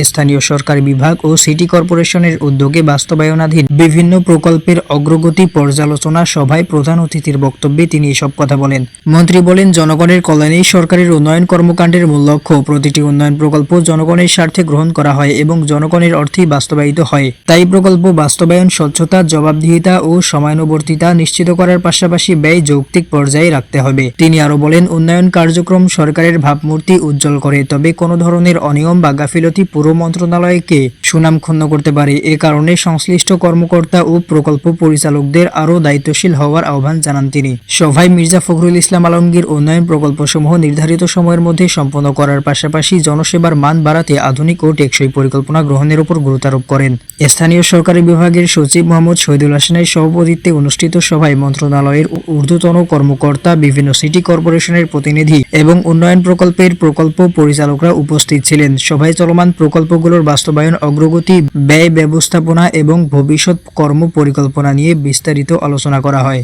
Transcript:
স্থানীয় সরকার বিভাগ ও সিটি কর্পোরেশনের উদ্যোগে বাস্তবায়নাধীন বিভিন্ন প্রকল্পের অগ্রগতি পর্যালোচনা সভায় প্রধান অতিথির বক্তব্যে তিনি এসব কথা বলেন। মন্ত্রী বলেন, জনগণের কল্যাণেই সরকারের উন্নয়ন কর্মকাণ্ডের মূল লক্ষ্য। প্রতিটি উন্নয়ন প্রকল্প জনগণের স্বার্থে গ্রহণ করা হয় এবং জনগণের অর্থেই বাস্তবায়িত হয়। তাই প্রকল্প বাস্তবায়ন স্বচ্ছতা, জবাবদিহিতা ও সময়ানুবর্তিতা নিশ্চিত করার পাশাপাশি ব্যয় যৌক্তিক পর্যায়ে রাখতে হবে। তিনি আরো বলেন, উন্নয়ন কার্যক্রম সরকারের ভাবমূর্তি উজ্জ্বল করে, তবে কোনো ধরনের অনিয়ম বা গাফিলতি পুরো মন্ত্রণালয়কে সুনাম ক্ষুণ্ণ করতে পারে। এ কারণে সংশ্লিষ্ট কর্মকর্তা ও প্রকল্প পরিচালকদের আরও দায়িত্বশীল হওয়ার আহ্বান জানান তিনি। সভায় মির্জা ফখরুল ইসলাম আলমগীর উন্নয়ন প্রকল্পসমূহ নির্ধারিত সময়ের মধ্যে সম্পন্ন করার পাশাপাশি জনসেবার মান বাড়াতে আধুনিক ও টেকসই পরিকল্পনা গ্রহণের উপর গুরুত্ব আরোপ করেন। স্থানীয় সরকারি বিভাগের সচিব মোহাম্মদ শহীদুল হাসানের সভাপতিত্বে অনুষ্ঠিত সভায় মন্ত্রণালয়ের ঊর্ধ্বতন কর্মকর্তা, বিভিন্ন সিটি কর্পোরেশনের প্রতিনিধি এবং উন্নয়ন প্রকল্পের প্রকল্প পরিচালকরা উপস্থিত ছিলেন। সভায় চলমান প্রকল্পগুলোর বাস্তবায়ন, অগ্রগতি, ব্যয় ব্যবস্থাপনা এবং ভবিষ্যৎ কর্ম পরিকল্পনা নিয়ে বিস্তারিত আলোচনা করা হয়।